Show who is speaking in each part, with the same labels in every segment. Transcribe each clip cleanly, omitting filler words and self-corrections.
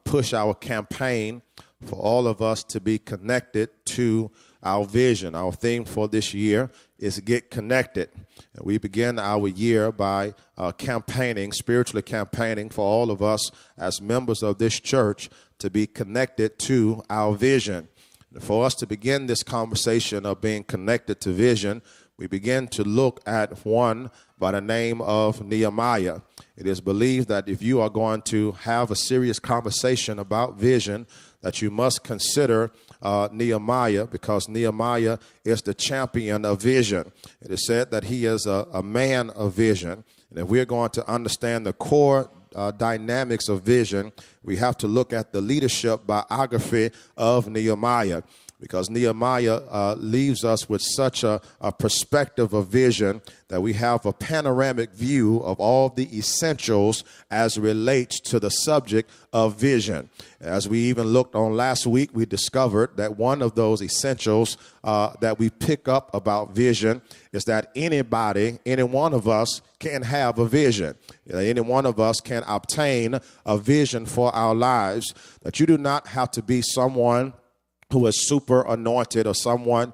Speaker 1: push our campaign for all of us to be connected to our vision. Our theme for this year is Get Connected. And we begin our year by spiritually campaigning for all of us as members of this church to be connected to our vision. And for us to begin this conversation of being connected to vision, we begin to look at one by the name of Nehemiah. It is believed that if you are going to have a serious conversation about vision, that you must consider Nehemiah, because Nehemiah is the champion of vision. It is said that he is a man of vision. And if we're going to understand the core dynamics of vision, we have to look at the leadership biography of Nehemiah, because Nehemiah leaves us with such a perspective of vision that we have a panoramic view of all the essentials as relates to the subject of vision. As we even looked on last week, we discovered that one of those essentials that we pick up about vision is that any one of us can have a vision. Any one of us can obtain a vision for our lives, that you do not have to be someone who is super anointed or someone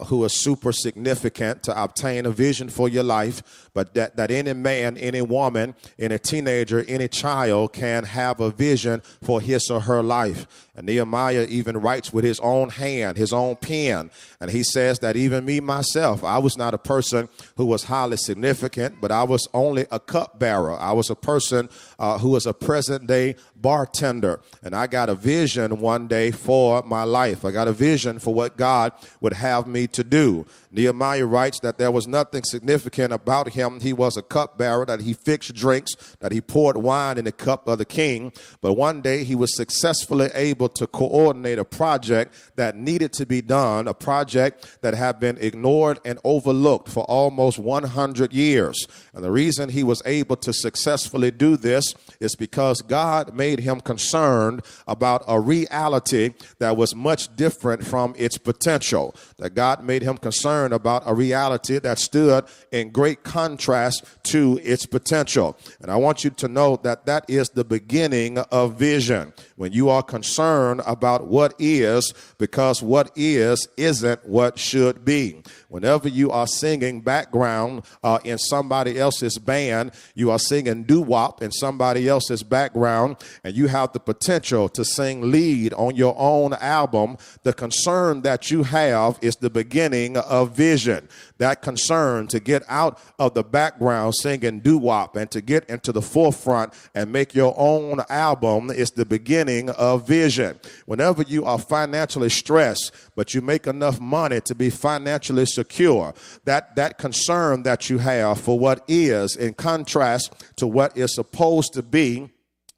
Speaker 1: who is super significant to obtain a vision for your life, but that any man, any woman, any teenager, any child can have a vision for his or her life. And Nehemiah even writes with his own hand, his own pen, and he says that even me, myself, I was not a person who was highly significant, but I was only a cupbearer. I was a person who was a present-day bartender, and I got a vision one day for my life. I got a vision for what God would have me to do. Nehemiah writes that there was nothing significant about him. He was a cupbearer, that he fixed drinks, that he poured wine in the cup of the king. But one day he was successfully able to coordinate a project that needed to be done, a project that had been ignored and overlooked for almost 100 years. And the reason he was able to successfully do this is because God made him concerned about a reality that was much different from its potential. That God made him concerned about a reality that stood in great contrast to its potential. And I want you to know that that is the beginning of vision. When you are concerned about what is, because what is isn't what should be. Whenever you are singing background in somebody else's band, you are singing doo-wop in somebody else's background, and you have the potential to sing lead on your own album, the concern that you have is the beginning of vision. That concern to get out of the background singing doo-wop and to get into the forefront and make your own album is the beginning of vision. Whenever you are financially stressed, but you make enough money to be financially secure, that concern that you have for what is in contrast to what is supposed to be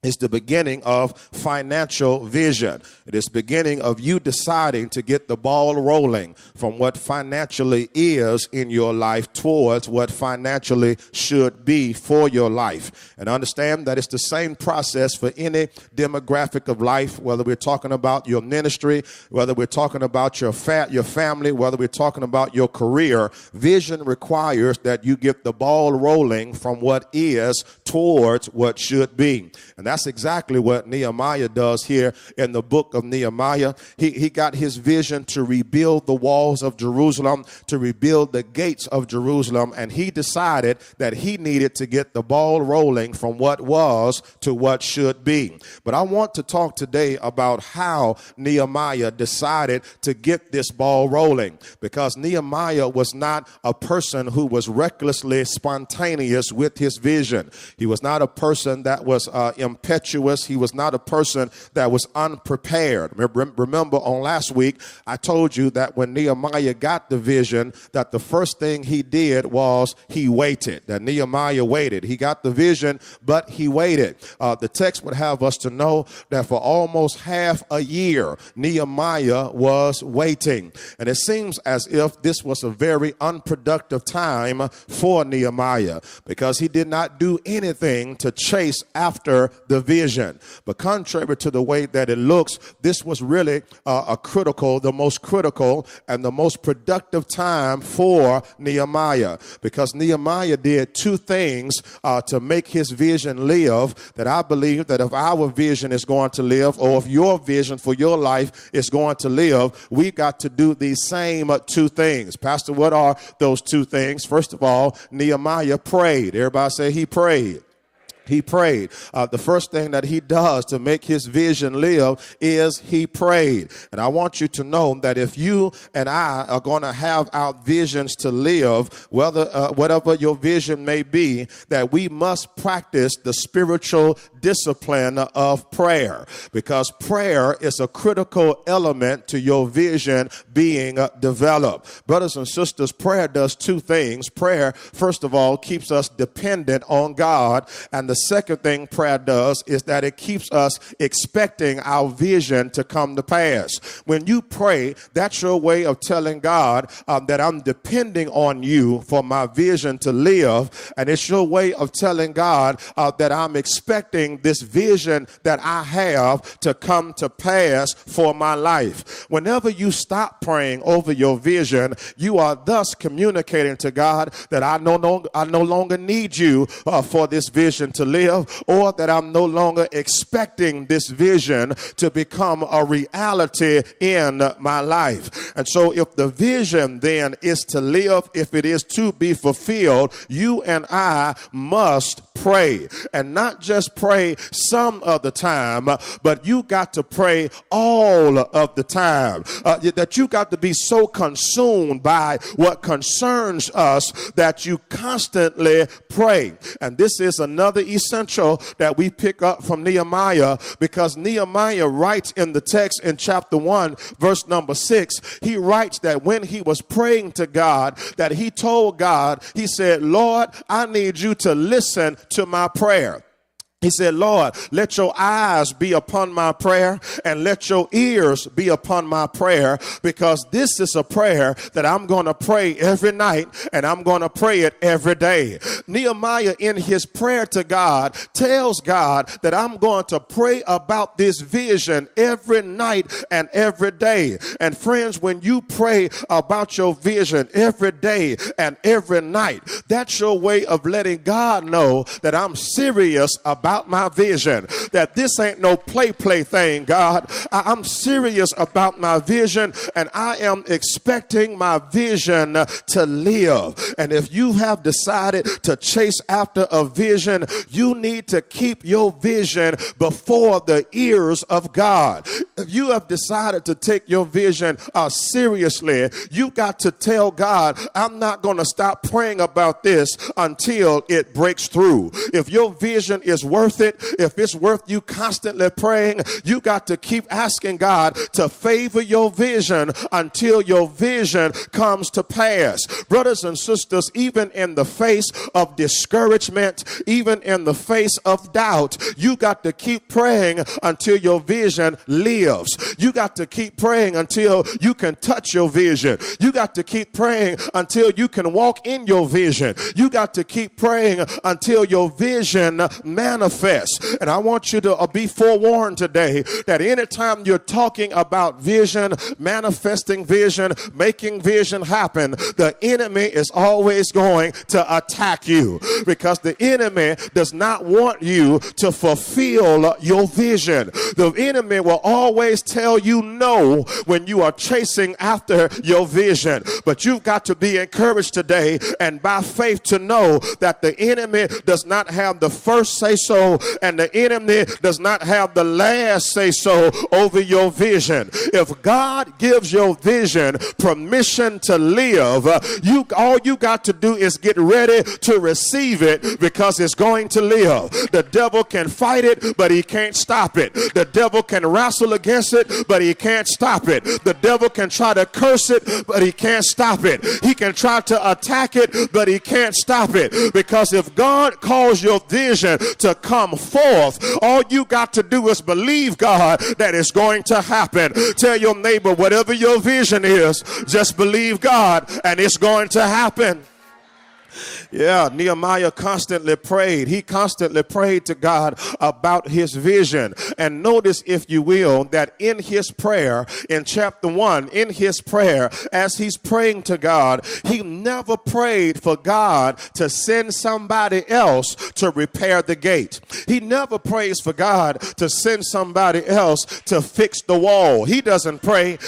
Speaker 1: is the beginning of financial vision. It is the beginning of you deciding to get the ball rolling from what financially is in your life towards what financially should be for your life. And understand that it's the same process for any demographic of life, whether we're talking about your ministry, whether we're talking about your family, whether we're talking about your career. Vision requires that you get the ball rolling from what is towards what should be. And that's exactly what Nehemiah does here in the book of Nehemiah. He got his vision to rebuild the walls of Jerusalem, to rebuild the gates of Jerusalem, and he decided that he needed to get the ball rolling from what was to what should be. But I want to talk today about how Nehemiah decided to get this ball rolling, because Nehemiah was not a person who was recklessly spontaneous with his vision. He was not a person that was impetuous. He was not a person that was unprepared. Remember on last week, I told you that when Nehemiah got the vision, that the first thing he did was he waited. That Nehemiah waited. He got the vision, but he waited. The text would have us to know that for almost half a year, Nehemiah was waiting. And it seems as if this was a very unproductive time for Nehemiah, because he did not do anything to chase after the vision. But contrary to the way that it looks, this was really the most critical and the most productive time for Nehemiah, because Nehemiah did two things to make his vision live, that I believe that if our vision is going to live, or if your vision for your life is going to live, we got to do these same two things. Pastor, what are those two things? First of all, Nehemiah prayed. Everybody say he prayed. He prayed. The first thing that he does to make his vision live is he prayed. And I want you to know that if you and I are going to have our visions to live, whatever your vision may be, that we must practice the spiritual discipline of prayer, because prayer is a critical element to your vision being developed. Brothers and sisters, prayer does two things. Prayer, first of all, keeps us dependent on God, and the second thing prayer does is that it keeps us expecting our vision to come to pass. When you pray, that's your way of telling God that I'm depending on you for my vision to live, and it's your way of telling God that I'm expecting this vision that I have to come to pass for my life. Whenever you stop praying over your vision, you are thus communicating to God that I no longer need you for this vision to live, or that I'm no longer expecting this vision to become a reality in my life. And so if the vision then is to live, if it is to be fulfilled, you and I must pray, and not just pray some of the time, but you got to pray all of the time. That you got to be so consumed by what concerns us that you constantly pray. And this is another essential that we pick up from Nehemiah, because Nehemiah writes in the text in chapter 1, verse number 6, he writes that when he was praying to God, that he told God, he said, Lord, I need you to listen to my prayer. He said, Lord, let your eyes be upon my prayer and let your ears be upon my prayer, because this is a prayer that I'm going to pray every night, and I'm going to pray it every day. Nehemiah, in his prayer to God, tells God that I'm going to pray about this vision every night and every day. And friends, when you pray about your vision every day and every night, that's your way of letting God know that I'm serious about my vision, that this ain't no play thing, God. I'm serious about my vision, and I am expecting my vision to live. And if you have decided to chase after a vision, you need to keep your vision before the ears of God. If you have decided to take your vision seriously, you got to tell God, I'm not going to stop praying about this until it breaks through. If your vision is worth it, if it's worth you constantly praying, you got to keep asking God to favor your vision until your vision comes to pass. Brothers and sisters, even in the face of discouragement, even in the face of doubt, you got to keep praying until your vision lives. You got to keep praying until you can touch your vision. You got to keep praying until you can walk in your vision. You got to keep praying until your vision manifests. And I want you to be forewarned today that anytime you're talking about vision, manifesting vision, making vision happen, the enemy is always going to attack you, because the enemy does not want you to fulfill your vision. The enemy will always tell you no when you are chasing after your vision. But you've got to be encouraged today and by faith to know that the enemy does not have the first say so, and the enemy does not have the last say so over your vision. If God gives your vision permission to live, all you got to do is get ready to receive it, because it's going to live. The devil can fight it, but he can't stop it. The devil can wrestle against it, but he can't stop it. The devil can try to curse it, but he can't stop it. He can try to attack it, but he can't stop it. Because if God calls your vision to come forth, all you got to do is believe God that it's going to happen. Tell your neighbor, whatever your vision is, just believe God and it's going to happen. Yeah, Nehemiah constantly prayed. He constantly prayed to God about his vision. And notice, if you will, that in his prayer, in chapter 1, in his prayer, as he's praying to God, he never prayed for God to send somebody else to repair the gate. He never prays for God to send somebody else to fix the wall. He doesn't pray,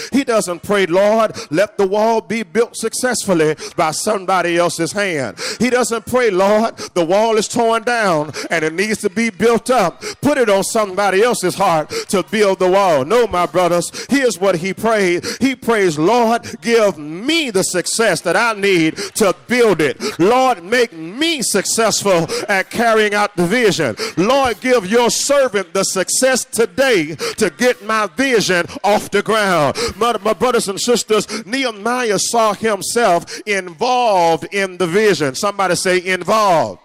Speaker 1: Lord, let the wall be built successfully by somebody else's hand. He doesn't pray, Lord, the wall is torn down and it needs to be built up. Put it on somebody else's heart to build the wall. No, my brothers, here's what he prayed. He prays, Lord, give me the success that I need to build it. Lord, make me successful at carrying out the vision. Lord, give your servant the success today to get my vision off the ground. My brothers and sisters, Nehemiah saw himself involved in the vision. Somebody say involved.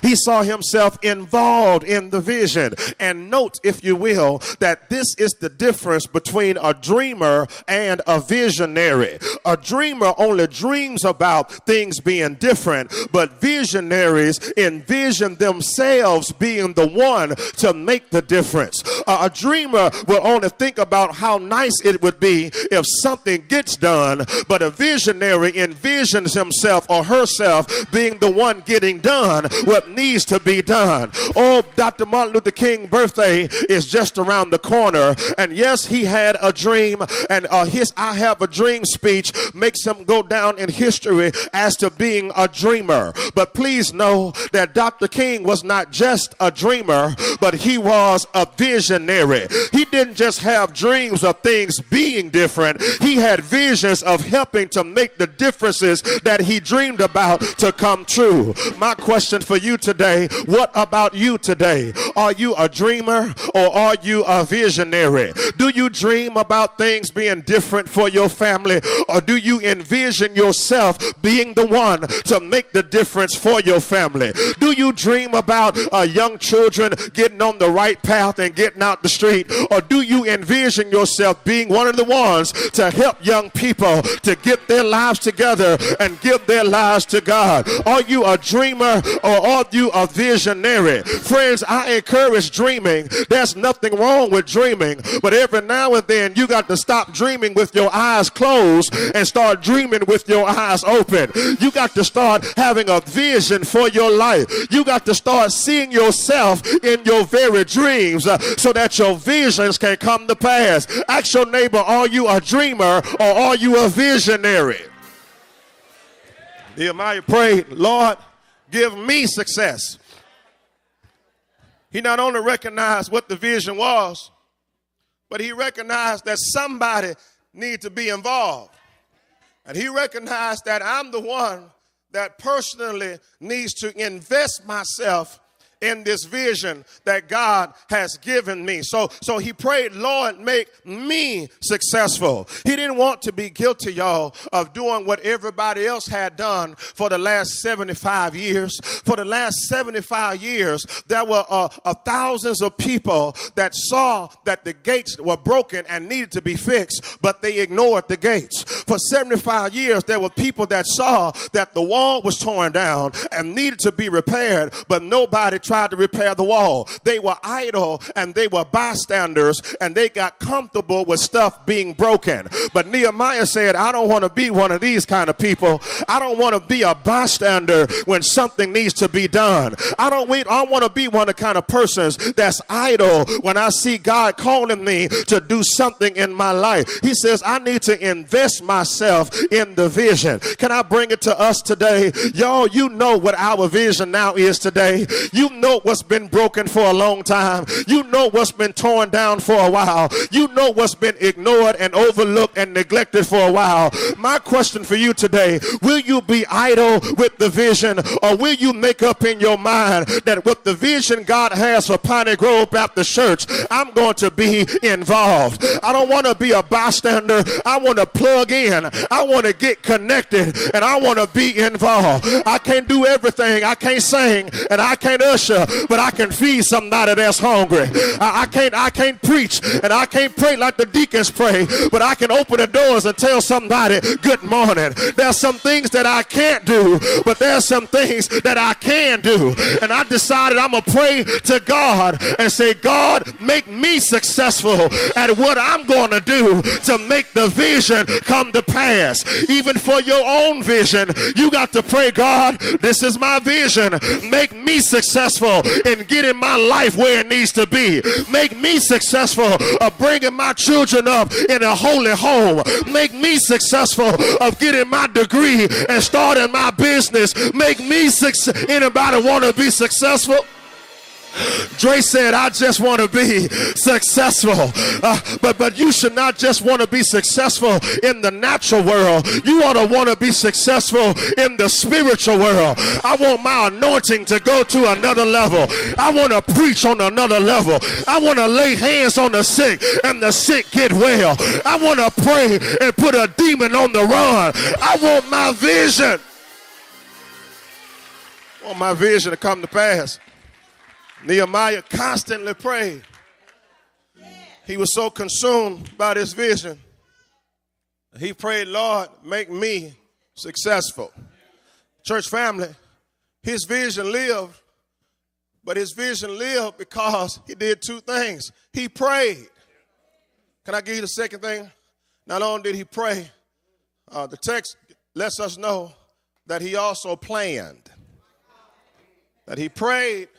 Speaker 1: He saw himself involved in the vision. And note, if you will, that this is the difference between a dreamer and a visionary. A dreamer only dreams about things being different, but visionaries envision themselves being the one to make the difference. A dreamer will only think about how nice it would be if something gets done, but a visionary envisions himself or herself being the one getting done what needs to be done. Oh, Dr. Martin Luther King's birthday is just around the corner, and yes, he had a dream, and his I Have a Dream speech makes him go down in history as to being a dreamer. But please know that Dr. King was not just a dreamer, but he was a visionary. He didn't just have dreams of things being different. He had visions of helping to make the differences that he dreamed about to come true. My question for you today, what about you today? Are you a dreamer or are you a visionary? Do you dream about things being different for your family, or do you envision yourself being the one to make the difference for your family? Do you dream about young children getting on the right path and getting out the street, or do you envision yourself being one of the ones to help young people to get their lives together and give their lives to God? Are you a dreamer or are you a visionary? Friends, I encourage dreaming. There's nothing wrong with dreaming, but every now and then you got to stop dreaming with your eyes closed and start dreaming with your eyes open. You got to start having a vision for your life. You got to start seeing yourself in your very dreams so that your visions can come to pass. Ask your neighbor, are you a dreamer or are you a visionary? Nehemiah prayed, Lord, give me success. He not only recognized what the vision was, but he recognized that somebody needed to be involved. And he recognized that I'm the one that personally needs to invest myself in this vision that God has given me. So he prayed, Lord, make me successful. He didn't want to be guilty, y'all, of doing what everybody else had done for the last 75 years. For the last 75 years, there were thousands of people that saw that the gates were broken and needed to be fixed, but they ignored the gates. For 75 years, there were people that saw that the wall was torn down and needed to be repaired, but nobody tried to repair the wall. They were idle and they were bystanders and they got comfortable with stuff being broken. But Nehemiah said, I don't want to be one of these kind of people. I don't want to be a bystander when something needs to be done. I want to be one of the kind of persons that's idle when I see God calling me to do something in my life. He says, I need to invest myself in the vision. Can I bring it to us today? Y'all, you know what our vision now is today. You know what's been broken for a long time. You know what's been torn down for a while. You know what's been ignored and overlooked and neglected for a while. My question for you today, will you be idle with the vision, or will you make up in your mind that with the vision God has for Piney Grove Baptist Church, I'm going to be involved? I don't want to be a bystander. I want to plug in. I want to get connected, and I want to be involved. I can't do everything. I can't sing, and I can't usher, preacher, but I can feed somebody that's hungry. I can't preach and I can't pray like the deacons pray, but I can open the doors and tell somebody good morning. There's some things that I can't do, but there's some things that I can do. And I decided I'm going to pray to God and say, God, make me successful at what I'm going to do to make the vision come to pass. Even for your own vision, you got to pray, God, this is my vision. Make me successful in getting my life where it needs to be. Make me successful of bringing my children up in a holy home. Make me successful of getting my degree and starting my business. Make me successful. Anybody want to be successful? Dre said, I just want to be successful. But you should not just want to be successful in the natural world. You ought to want to be successful in the spiritual world. I want my anointing to go to another level. I want to preach on another level. I want to lay hands on the sick and the sick get well. I want to pray and put a demon on the run. I want my vision. I want my vision to come to pass. Nehemiah constantly prayed. He was so consumed by this vision. He prayed, Lord, make me successful. Church family, his vision lived, but his vision lived because he did two things. He prayed. Can I give you the second thing? Not only did he pray, the text lets us know that he also planned. That he prayed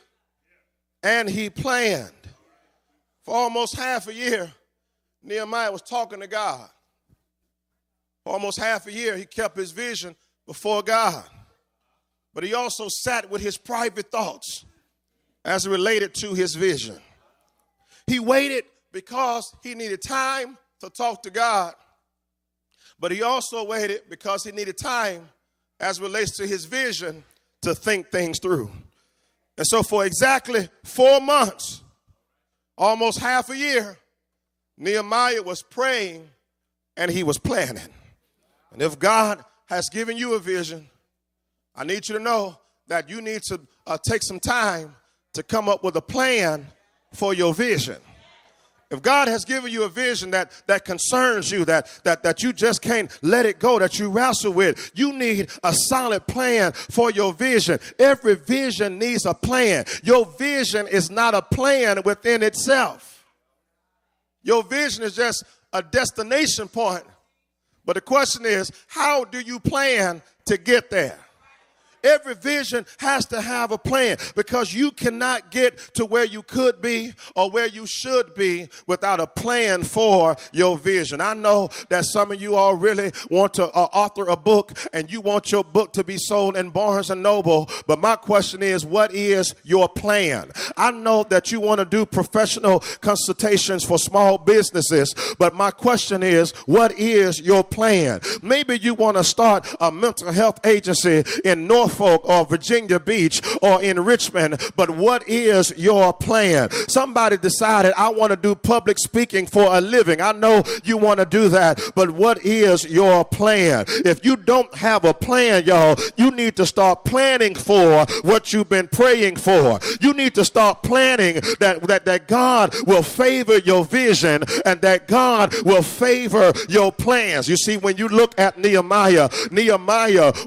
Speaker 1: and he planned. For almost half a year, Nehemiah was talking to God. For almost half a year, he kept his vision before God. But he also sat with his private thoughts as it related to his vision. He waited because he needed time to talk to God. But he also waited because he needed time as it relates to his vision to think things through. And so for exactly 4 months, almost half a year, Nehemiah was praying and he was planning. And if God has given you a vision, I need you to know that you need to take some time to come up with a plan for your vision. If God has given you a vision that concerns you, that you just can't let it go, that you wrestle with, you need a solid plan for your vision. Every vision needs a plan. Your vision is not a plan within itself. Your vision is just a destination point. But the question is, how do you plan to get there? Every vision has to have a plan, because you cannot get to where you could be or where you should be without a plan for your vision. I know that some of you all really want to author a book and you want your book to be sold in Barnes and Noble. But my question is, what is your plan? I know that you want to do professional consultations for small businesses, but my question is, what is your plan? Maybe you want to start a mental health agency in Norfolk or Virginia Beach or in Richmond, but what is your plan? Somebody decided, I want to do public speaking for a living. I know you want to do that, but what is your plan? If you don't have a plan, y'all, you need to start planning for what you've been praying for. You need to start planning that God will favor your vision and that God will favor your plans. You see, when you look at Nehemiah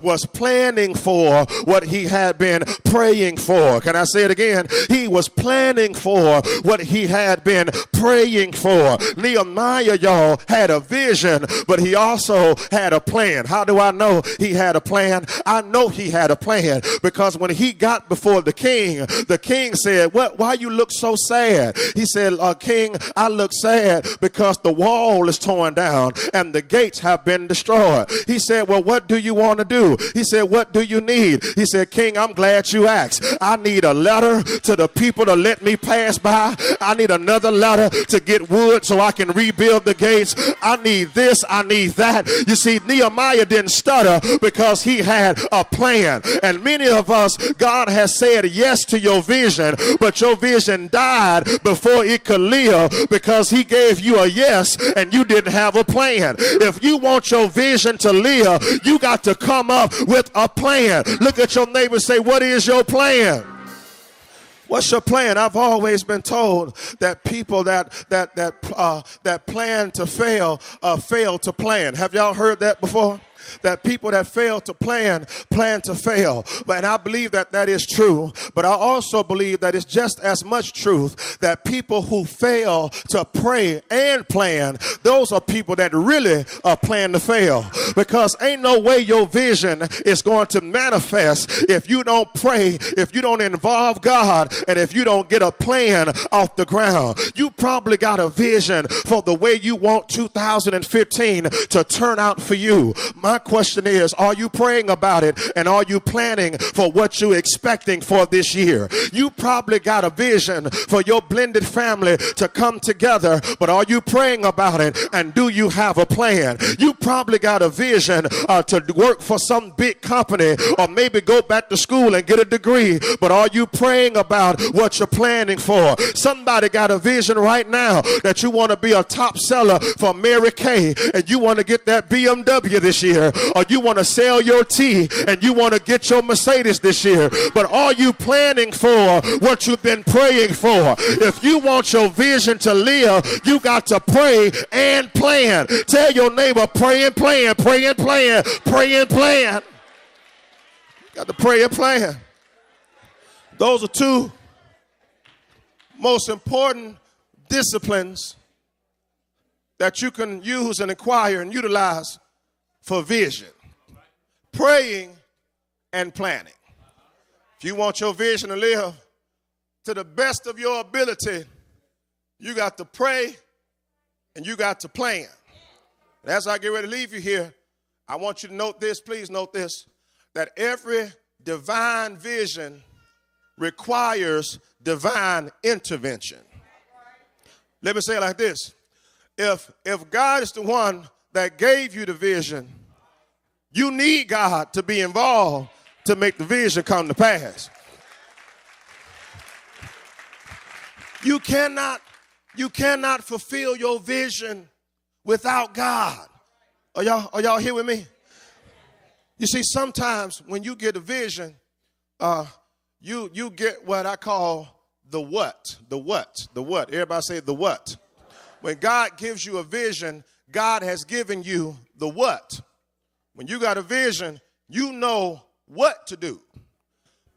Speaker 1: was planning for what he had been praying for. Can I say it again? He was planning for what he had been praying for. Nehemiah, y'all, had a vision, but he also had a plan. How do I know he had a plan? I know he had a plan because when he got before the king said, why you look so sad? He said, King, I look sad because the wall is torn down and the gates have been destroyed. He said, well, what do you want to do? He said, what do you need? He said, King, I'm glad you asked. I need a letter to the people to let me pass by. I need another letter to get wood so I can rebuild the gates. I need this. I need that. You see, Nehemiah didn't stutter because he had a plan. And many of us, God has said yes to your vision, but your vision died before it could live because he gave you a yes and you didn't have a plan. If you want your vision to live, you got to come up with a plan. Look at your neighbor and say, what is your plan? What's your plan? I've always been told that people that plan to fail to plan. Have y'all heard that before? That people that fail to plan to fail. And I believe that that is true. But I also believe that it's just as much truth that people who fail to pray and plan, those are people that really plan to fail. Because ain't no way your vision is going to manifest if you don't pray, if you don't involve God, and if you don't get a plan off the ground. You probably got a vision for the way you want 2015 to turn out for you. My question is, are you praying about it, and are you planning for what you're expecting for this year? You probably got a vision for your blended family to come together, but are you praying about it, and do you have a plan? You probably got a vision to work for some big company, or maybe go back to school and get a degree, but are you praying about what you're planning for? Somebody got a vision right now that you want to be a top seller for Mary Kay, and you want to get that BMW this year, or you want to sell your tea and you want to get your Mercedes this year. But are you planning for what you've been praying for? If you want your vision to live, you got to pray and plan. Tell your neighbor, pray and plan, pray and plan, pray and plan. You got to pray and plan. Those are two most important disciplines that you can use and acquire and utilize for vision. Praying and planning. If you want your vision to live to the best of your ability, you got to pray and you got to plan. And as I get ready to leave you here, I want you to note this, please note this, that every divine vision requires divine intervention. Let me say it like this. If God is the one that gave you the vision, you need God to be involved to make the vision come to pass. You cannot fulfill your vision without God. Are y'all here with me? You see, sometimes when you get a vision, you get what I call the what. Everybody say the what. When God gives you a vision, God has given you the what. When you got a vision, you know what to do.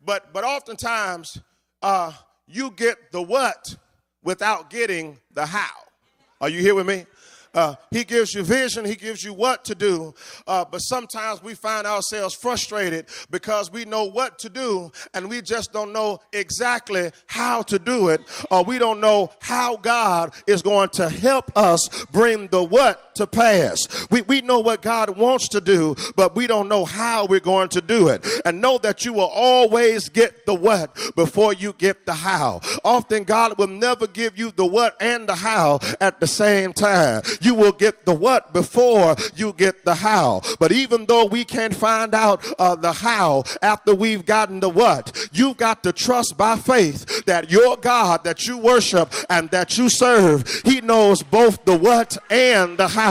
Speaker 1: But oftentimes, you get the what without getting the how. Are you here with me? He gives you vision, he gives you what to do, but sometimes we find ourselves frustrated because we know what to do and we just don't know exactly how to do it, or we don't know how God is going to help us bring the what to pass. We know what God wants to do, but we don't know how we're going to do it. And know that you will always get the what before you get the how. Often God will never give you the what and the how at the same time. You will get the what before you get the how. But even though we can't find out the how after we've gotten the what, you've got to trust by faith that your God that you worship and that you serve, he knows both the what and the how.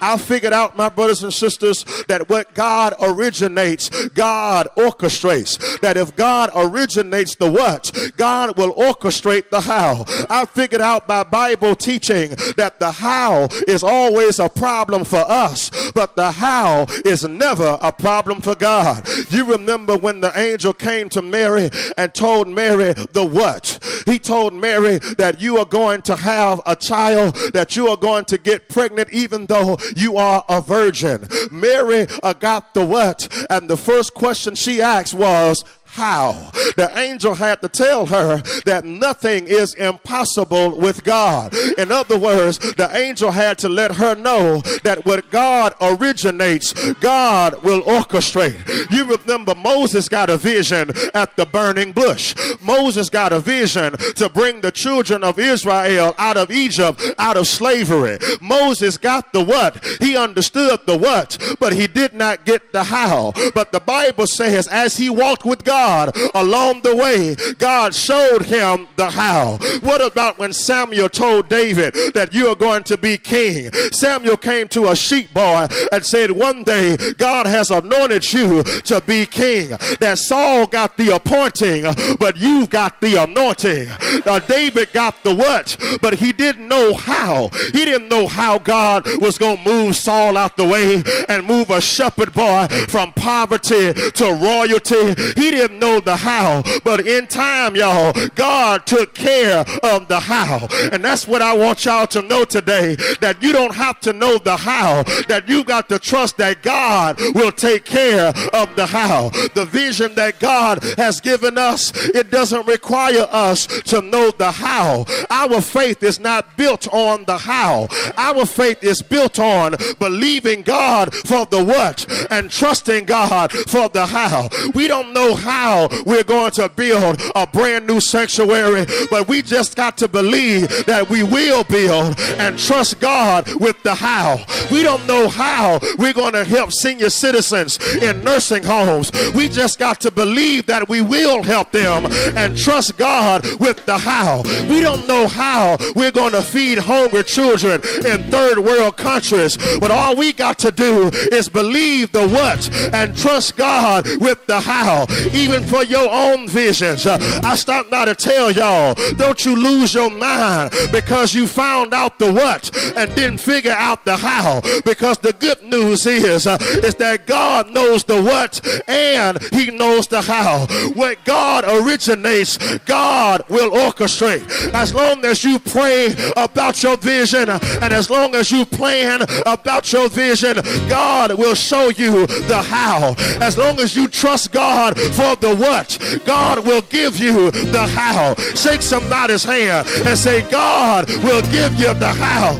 Speaker 1: I figured out, my brothers and sisters, that what God originates, God orchestrates. That if God originates the what, God will orchestrate the how. I figured out by Bible teaching that the how is always a problem for us, but the how is never a problem for God. You remember when the angel came to Mary and told Mary the what? He told Mary that you are going to have a child, that you are going to get pregnant even though you are a virgin. Mary got the what, and the first question she asked was, how? The angel had to tell her that nothing is impossible with God. In other words, the angel had to let her know that what God originates, God will orchestrate. You remember Moses got a vision at the burning bush. Moses got a vision to bring the children of Israel out of Egypt, out of slavery. Moses got the what. He understood the what, but he did not get the how. But the Bible says as he walked with God, God along the way, God showed him the how. What about when Samuel told David that you are going to be king? Samuel came to a sheep boy and said, one day God has anointed you to be king. That Saul got the appointing, but you've got the anointing. Now David got the what, but he didn't know how. He didn't know how God was going to move Saul out the way and move a shepherd boy from poverty to royalty. He didn't know the how, but in time, y'all, God took care of the how. And that's what I want y'all to know today, that you don't have to know the how, that you got to trust that God will take care of the how. The vision that God has given us, it doesn't require us to know the how. Our faith is not built on the how. Our faith is built on believing God for the what and trusting God for the how. We don't know how we're going to build a brand new sanctuary, but we just got to believe that we will build and trust God with the how. We don't know how we're going to help senior citizens in nursing homes. We just got to believe that we will help them and trust God with the how. We don't know how we're going to feed hungry children in third world countries, but all we got to do is believe the what and trust God with the how. Even for your own visions, I stopped by to tell y'all, don't you lose your mind because you found out the what and didn't figure out the how, because the good news is that God knows the what and he knows the how. What God originates, God will orchestrate. As long as you pray about your vision and as long as you plan about your vision, God will show you the how. As long as you trust God for the what, God will give you the how. Shake somebody's hand and say, God will give you the how.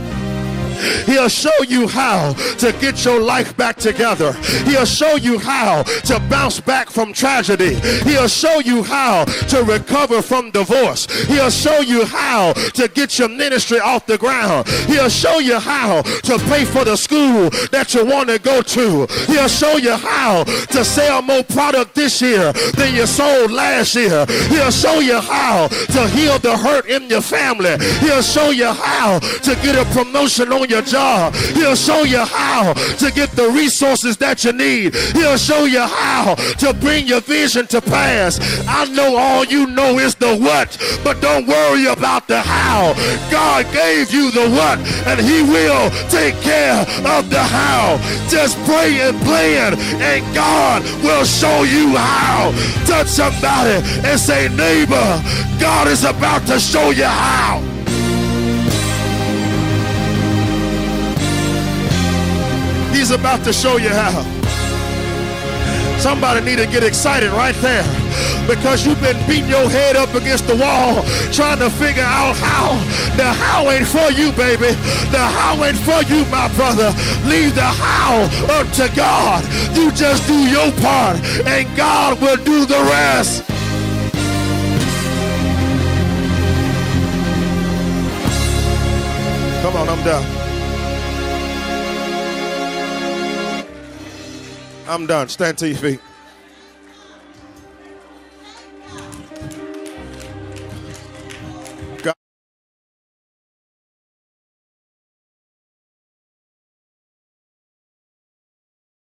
Speaker 1: He'll show you how to get your life back together. He'll show you how to bounce back from tragedy. He'll show you how to recover from divorce. He'll show you how to get your ministry off the ground. He'll show you how to pay for the school that you want to go to. He'll show you how to sell more product this year than you sold last year. He'll show you how to heal the hurt in your family. He'll show you how to get a promotion on your job. He'll show you how to get the resources that you need. He'll show you how to bring your vision to pass. I know all you know is the what, but don't worry about the how. God gave you the what, and he will take care of the how. Just pray and plan, and God will show you how. Touch somebody and say, neighbor, God is about to show you how. He's about to show you how. Somebody need to get excited right there, because you've been beating your head up against the wall trying to figure out how. The how ain't for you, baby. The how ain't for you, my brother. Leave the how up to God. You just do your part and God will do the rest. Come on, I'm done. I'm done. Stand to your feet.